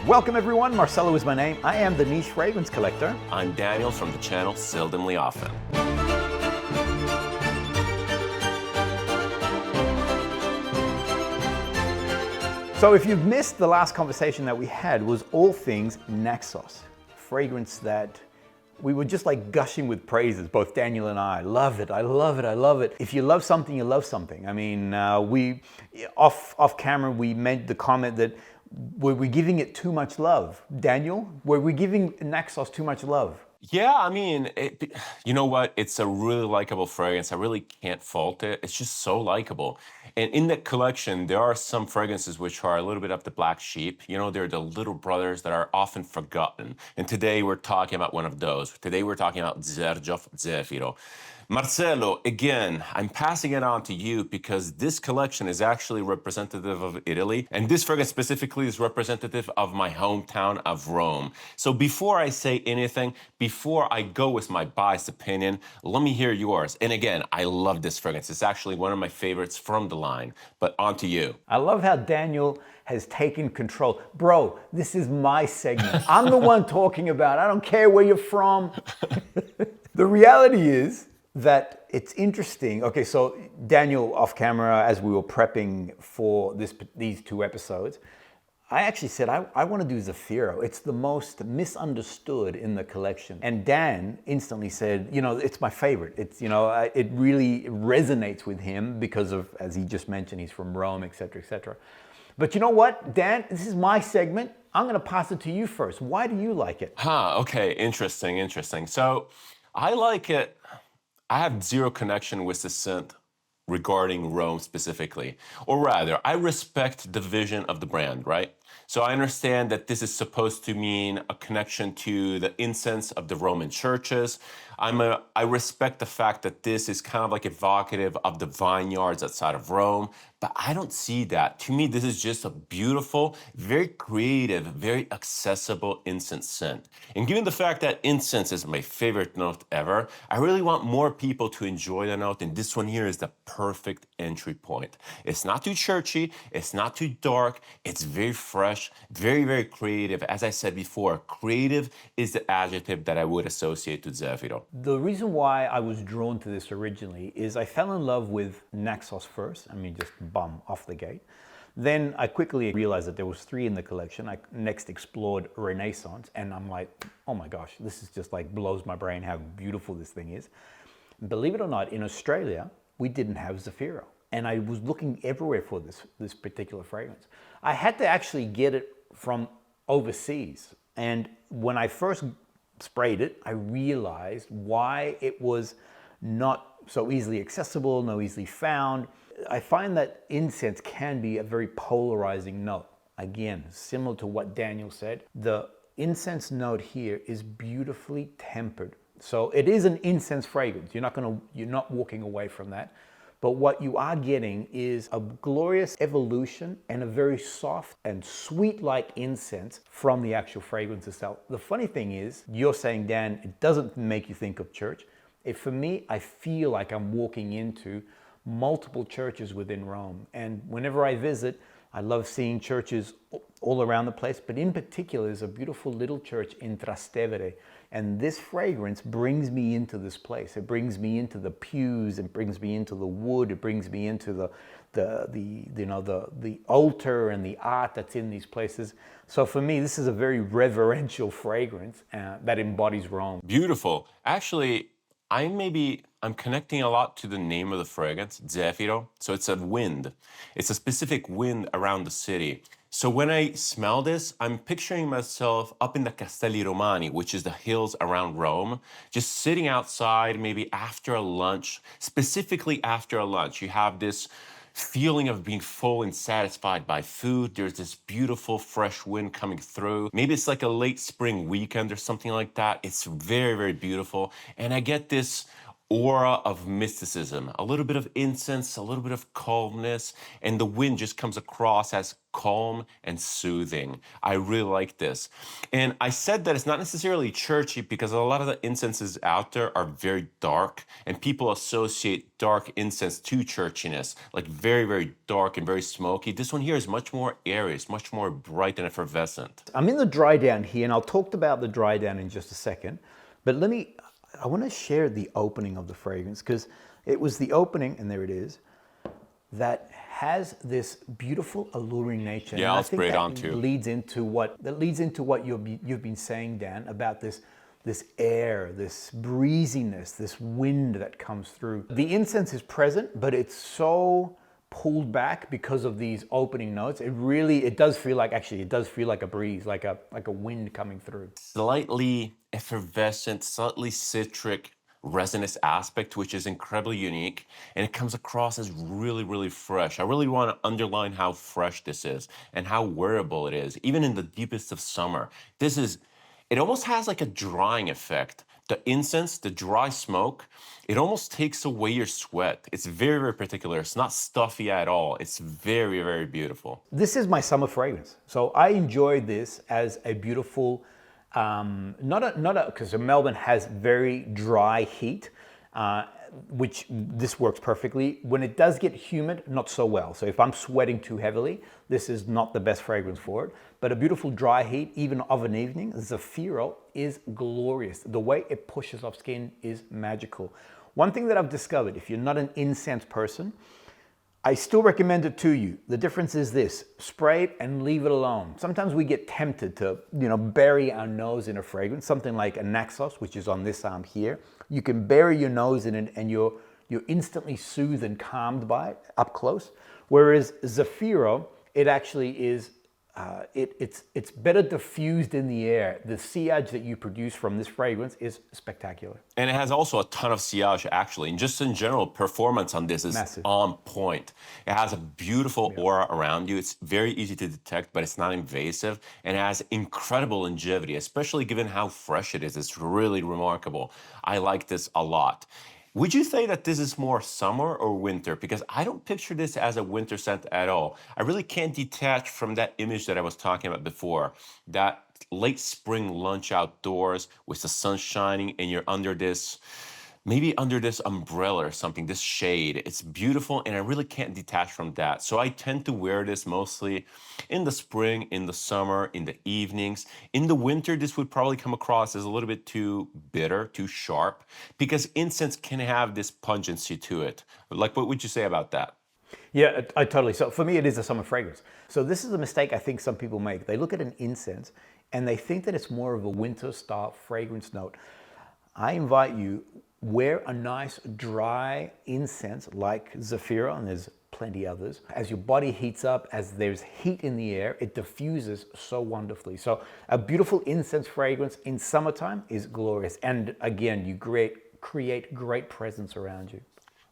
Welcome everyone, Marcelo is my name. I am the niche fragrance collector. I'm Daniel from the channel Seldomly Often. So if you've missed the last conversation that we had, was all things NAXOS, fragrance that we were just like gushing with praises, both Daniel and I. Love it, I love it, I love it. If you love something, you love something. I mean, we, off camera, we made the comment that were we giving it too much love? Daniel, were we giving NAXOS too much love? Yeah, I mean, you know what? It's a really likable fragrance. I really can't fault it. It's just so likable. And in that collection, there are some fragrances which are a little bit of the black sheep. You know, they're the little brothers that are often forgotten. And today we're talking about one of those. Today we're talking about XERJOFF Zefiro. Marcelo, again, I'm passing it on to you because this collection is actually representative of Italy, and this fragrance specifically is representative of my hometown of Rome. So before I say anything, before I go with my biased opinion, let me hear yours. And again, I love this fragrance. It's actually one of my favorites from the line, but on to you. I love how Daniel has taken control. Bro, this is my segment. I'm the one talking about it. I don't care where you're from. The reality is that it's interesting. Okay, so Daniel off camera, as we were prepping for these two episodes, I actually said, I want to do Zefiro. It's the most misunderstood in the collection. And Dan instantly said, you know, it's my favorite. It's, you know, it really resonates with him because of, as he just mentioned, he's from Rome, et cetera, et cetera. But you know what, Dan, this is my segment. I'm going to pass it to you first. Why do you like it? Okay, interesting. So I like it. I have zero connection with the scent regarding Rome specifically. Or rather, I respect the vision of the brand, right? So I understand that this is supposed to mean a connection to the incense of the Roman churches. I respect the fact that this is kind of like evocative of the vineyards outside of Rome, but I don't see that. To me, this is just a beautiful, very creative, very accessible incense scent. And given the fact that incense is my favorite note ever, I really want more people to enjoy the note, and this one here is the perfect entry point. It's not too churchy, it's not too dark, it's very fresh, very, very creative. As I said before, creative is the adjective that I would associate to Zefiro. The reason why I was drawn to this originally is I fell in love with NAXOS first. I mean, just bum off the gate. Then I quickly realized that there was 3 in the collection. I next explored Renaissance, and I'm like, oh my gosh, this is just like blows my brain how beautiful this thing is. Believe it or not, in Australia, we didn't have Zefiro. And I was looking everywhere for this particular fragrance. I had to actually get it from overseas. And when I first sprayed it, I realized why it was not so easily accessible, no easily found. I find that incense can be a very polarizing note. Again, similar to what Daniel said, the incense note here is beautifully tempered. So it is an incense fragrance. You're not walking away from that. But what you are getting is a glorious evolution and a very soft and sweet-like incense from the actual fragrance itself. The funny thing is, you're saying, Dan, it doesn't make you think of church. For me, I feel like I'm walking into multiple churches within Rome. And whenever I visit, I love seeing churches all around the place, but in particular, there's a beautiful little church in Trastevere. And this fragrance brings me into this place. It brings me into the pews, it brings me into the wood, it brings me into the altar and the art that's in these places. So for me, this is a very reverential fragrance that embodies Rome. Beautiful. Actually, I'm connecting a lot to the name of the fragrance, Zefiro. So it's a wind. It's a specific wind around the city. So when I smell this, I'm picturing myself up in the Castelli Romani, which is the hills around Rome, just sitting outside, maybe after a lunch, specifically after a lunch. You have this feeling of being full and satisfied by food. There's this beautiful fresh wind coming through. Maybe it's like a late spring weekend or something like that. It's very, very beautiful. And I get this aura of mysticism, a little bit of incense, a little bit of calmness, and the wind just comes across as calm and soothing. I really like this. And I said that it's not necessarily churchy because a lot of the incenses out there are very dark, and people associate dark incense to churchiness, like very, very dark and very smoky. This one here is much more airy, it's much more bright and effervescent. I'm in the dry down here, and I'll talk about the dry down in just a second, but I want to share the opening of the fragrance, because it was the opening, and there it is, that has this beautiful, alluring nature. Yeah, I'll spray it on too. Leads into what you've been saying, Dan, about this air, this breeziness, this wind that comes through. The incense is present, but it's so pulled back because of these opening notes. It does feel like a breeze, like a wind coming through. Slightly effervescent, slightly citric resinous aspect, which is incredibly unique, and it comes across as really, really fresh. I really want to underline how fresh this is and how wearable it is, even in the deepest of summer. It almost has like a drying effect. The incense, the dry smoke, it almost takes away your sweat. It's very, very particular. It's not stuffy at all. It's very, very beautiful. This is my summer fragrance. So I enjoy this as a beautiful, because Melbourne has very dry heat, which this works perfectly. When it does get humid, not so well. So if I'm sweating too heavily, this is not the best fragrance for it. But a beautiful dry heat, even of an evening, Zefiro is glorious. The way it pushes off skin is magical. One thing that I've discovered, if you're not an incense person, I still recommend it to you. The difference is this: spray it and leave it alone. Sometimes we get tempted to, bury our nose in a fragrance, something like a NAXOS, which is on this arm here. You can bury your nose in it and you're instantly soothed and calmed by it up close. Whereas Zefiro, it actually is, it's better diffused in the air. The sillage that you produce from this fragrance is spectacular. And it has also a ton of sillage, actually. And just in general, performance on this is massive. On point. It has a beautiful aura around you. It's very easy to detect, but it's not invasive. And it has incredible longevity, especially given how fresh it is. It's really remarkable. I like this a lot. Would you say that this is more summer or winter? Because I don't picture this as a winter scent at all. I really can't detach from that image that I was talking about before. That late spring lunch outdoors with the sun shining and you're under this, maybe under this umbrella or something, this shade. It's beautiful and I really can't detach from that. So I tend to wear this mostly in the spring, in the summer, in the evenings. In the winter, this would probably come across as a little bit too bitter, too sharp, because incense can have this pungency to it. Like, what would you say about that? Yeah, I totally. So for me, it is a summer fragrance. So this is a mistake I think some people make. They look at an incense and they think that it's more of a winter style fragrance note. I invite you, wear a nice dry incense like Zefiro, and there's plenty others. As your body heats up, as there's heat in the air, it diffuses so wonderfully. So a beautiful incense fragrance in summertime is glorious. And again, you create great presence around you.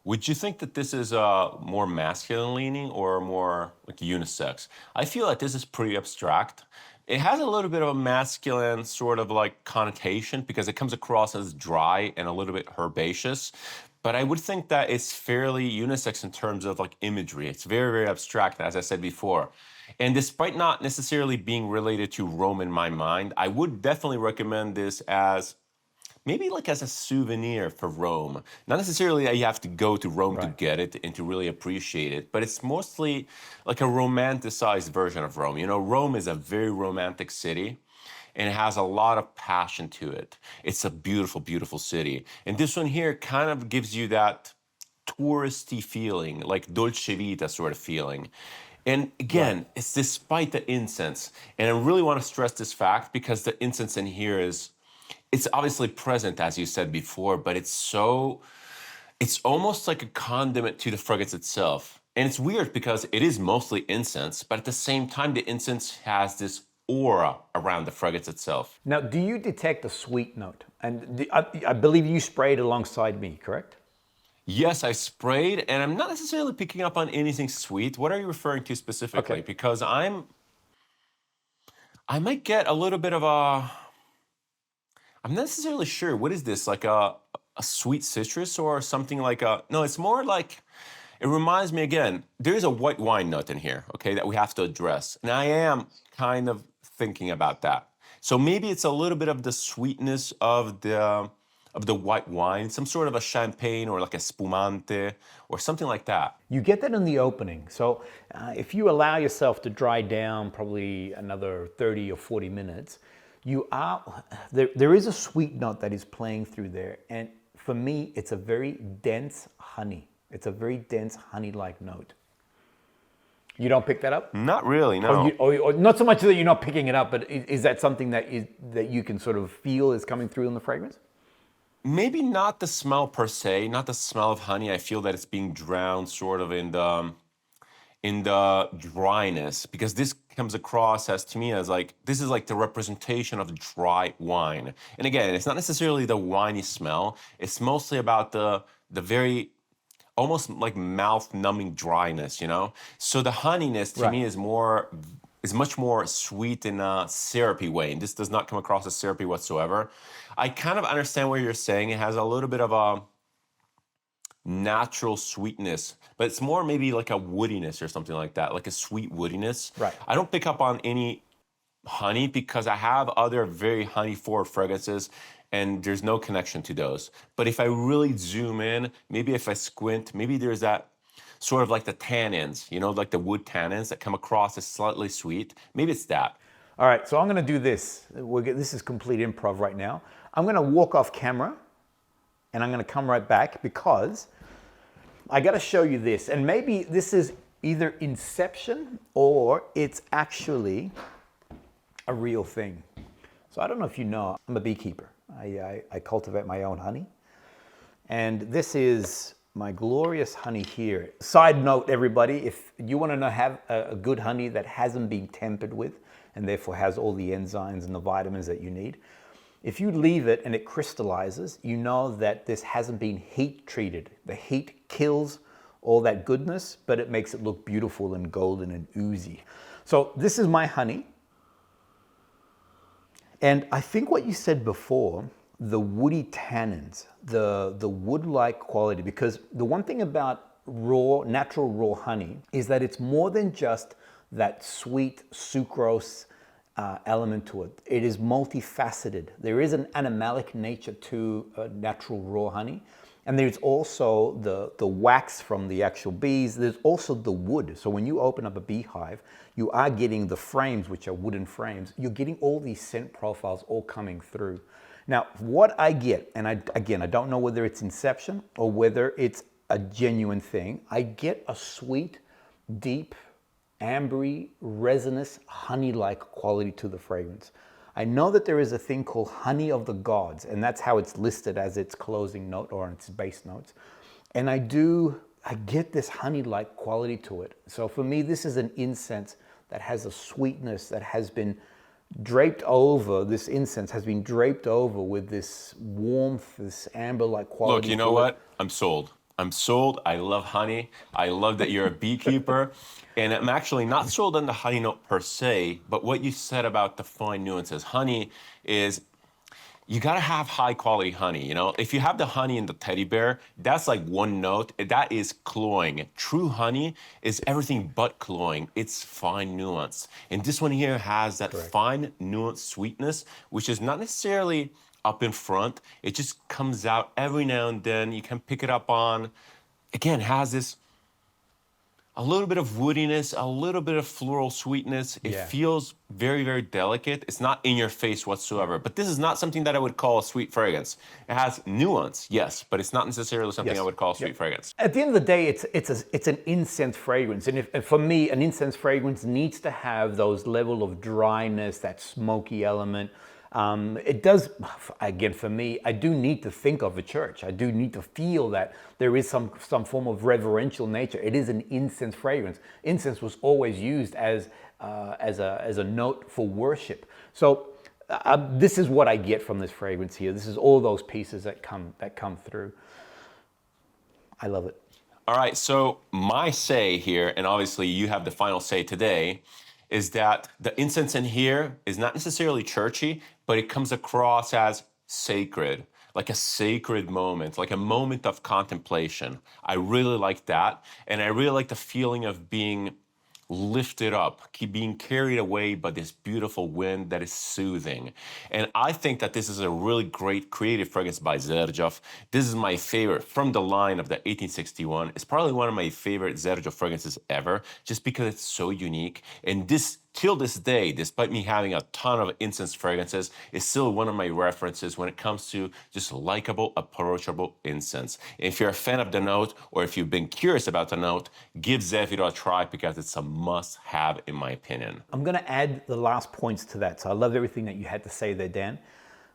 Would you think that this is more masculine leaning or more like unisex? I feel like this is pretty abstract. It has a little bit of a masculine sort of like connotation because it comes across as dry and a little bit herbaceous. But I would think that it's fairly unisex in terms of like imagery. It's very, very abstract, as I said before. And despite not necessarily being related to Rome in my mind, I would definitely recommend this as maybe like as a souvenir for Rome. Not necessarily that you have to go to Rome to get it and to really appreciate it, but it's mostly like a romanticized version of Rome. You know, Rome is a very romantic city and it has a lot of passion to it. It's a beautiful, beautiful city. And this one here kind of gives you that touristy feeling, like Dolce Vita sort of feeling. And again, it's despite the incense. And I really want to stress this fact because the incense in here it's obviously present, as you said before, but it's almost like a condiment to the fragrance itself. And it's weird because it is mostly incense, but at the same time, the incense has this aura around the fragrance itself. Now, do you detect a sweet note? And I believe you sprayed alongside me, correct? Yes, I sprayed, and I'm not necessarily picking up on anything sweet. What are you referring to specifically? Okay. Because I might get a little bit of I'm not necessarily sure. What is this? Like a a sweet citrus or something like a, no, it's more like, it reminds me again, there's a white wine note in here, okay, that we have to address. And I am kind of thinking about that. So maybe it's a little bit of the sweetness of the white wine, some sort of a champagne or like a spumante or something like that. You get that in the opening. So if you allow yourself to dry down probably another 30 or 40 minutes, there is a sweet note that is playing through there. And for me, it's a very dense honey. It's a very dense honey-like note. You don't pick that up? Not really, no. Or not so much that you're not picking it up, but is that something that you can sort of feel is coming through in the fragrance? Maybe not the smell per se, not the smell of honey. I feel that it's being drowned sort of in the dryness, because this comes across as, to me, as like, this is like the representation of dry wine. And again, it's not necessarily the winey smell. It's mostly about the very, almost like mouth-numbing dryness, you know? So the honeyness to me is much more sweet in a syrupy way, and this does not come across as syrupy whatsoever. I kind of understand what you're saying. It has a little bit of a natural sweetness, but it's more maybe like a woodiness or something like that, like a sweet woodiness. Right. I don't pick up on any honey because I have other very honey-forward fragrances, and there's no connection to those. But if I really zoom in, maybe if I squint, maybe there's that sort of like the tannins, you know, like the wood tannins that come across as slightly sweet. Maybe it's that. All right, so I'm going to do this. This is complete improv right now. I'm going to walk off camera, and I'm going to come right back because I got to show you this. And maybe this is either inception or it's actually a real thing. So I don't know if you know, I'm a beekeeper. I cultivate my own honey. And this is my glorious honey here. Side note, everybody, if you want to have a good honey that hasn't been tempered with and therefore has all the enzymes and the vitamins that you need, if you leave it and it crystallizes, you know that this hasn't been heat treated. The heat kills all that goodness, but it makes it look beautiful and golden and oozy. So this is my honey. And I think what you said before, the woody tannins, the wood-like quality, because the one thing about natural raw honey is that it's more than just that sweet sucrose element to it. It is multifaceted. There is an animalic nature to natural raw honey. And there's also the wax from the actual bees. There's also the wood. So when you open up a beehive, you are getting the frames, which are wooden frames. You're getting all these scent profiles all coming through. Now, what I get, and I don't know whether it's inception or whether it's a genuine thing, I get a sweet, deep, ambery, resinous, honey-like quality to the fragrance. I know that there is a thing called honey of the gods, and that's how it's listed as its closing note or its base notes. And I get this honey-like quality to it. So for me, this is an incense that has a sweetness that has been draped over, this incense has been draped over with this warmth, this amber-like quality. Look, you know what? I'm sold. I'm sold. I love honey. I love that you're a beekeeper. And I'm actually not sold on the honey note per se, but what you said about the fine nuances. Honey is, you gotta have high quality honey, you know? If you have the honey in the teddy bear, that's like one note, that is cloying. True honey is everything but cloying. It's fine nuance. And this one here has that fine nuance sweetness, which is not necessarily up in front. It just comes out every now and then. You can pick it up on, again, has this a little bit of woodiness, a little bit of floral sweetness. It feels very, very delicate. It's not in your face whatsoever. But this is not something that I would call a sweet fragrance. It has nuance, yes, but it's not necessarily something I would call a sweet fragrance. At the end of the day, it's an incense fragrance. And for me, an incense fragrance needs to have those level of dryness, that smoky element. It does, again, for me, I do need to think of a church. I do need to feel that there is some form of reverential nature. It is an incense fragrance. Incense was always used as a note for worship. So this is what I get from this fragrance here. This is all those pieces that come through. I love it. All right, so my say here, and obviously you have the final say today, is that the incense in here is not necessarily churchy, but it comes across as sacred. like a sacred moment, like a moment of contemplation. I really like that. And I really like the feeling of being lifted up, being carried away by this beautiful wind that is soothing. And I think that this is a really great creative fragrance by Xerjoff. This is my favorite from the line of the 1861. It's probably one of my favorite Xerjoff fragrances ever, just because it's so unique. And this, till this day, despite me having a ton of incense fragrances, is still one of my references when it comes to just likable, approachable incense. If you're a fan of the note, or if you've been curious about the note, give Zefiro a try because it's a must-have in my opinion. I'm gonna add the last points to that. So I love everything that you had to say there, Dan.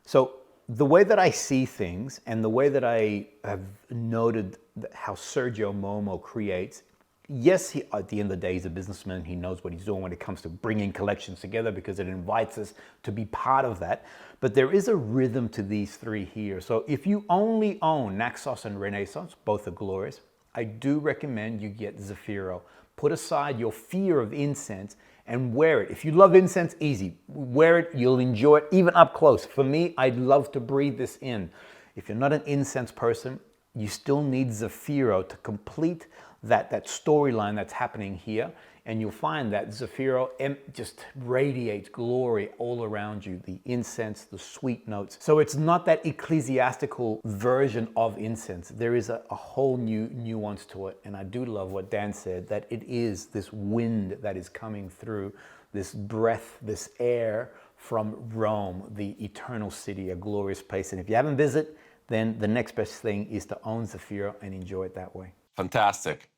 So the way that I see things and the way that I have noted how Sergio Momo creates, yes, he, at the end of the day, he's a businessman. He knows what he's doing when it comes to bringing collections together because it invites us to be part of that. But there is a rhythm to these three here. So if you only own Naxos and Renaissance, both are glorious, I do recommend you get Zefiro. Put aside your fear of incense and wear it. If you love incense, easy. Wear it, you'll enjoy it, even up close. For me, I'd love to breathe this in. If you're not an incense person, you still need Zefiro to complete that storyline that's happening here, and you'll find that Zefiro just radiates glory all around you, the incense, the sweet notes. So it's not that ecclesiastical version of incense. There is a whole new nuance to it, and I do love what Dan said, that it is this wind that is coming through, this breath, this air from Rome, the eternal city, a glorious place. And if you haven't visited, then the next best thing is to own Zefiro and enjoy it that way. Fantastic.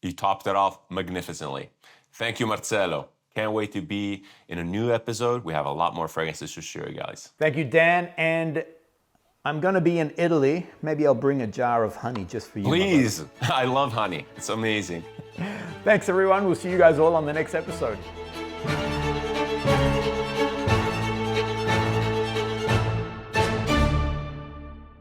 You topped it off magnificently. Thank you, Marcelo. Can't wait to be in a new episode. We have a lot more fragrances to share, guys. Thank you, Dan. And I'm going to be in Italy. Maybe I'll bring a jar of honey just for you. Please. I love honey. It's amazing. Thanks, everyone. We'll see you guys all on the next episode.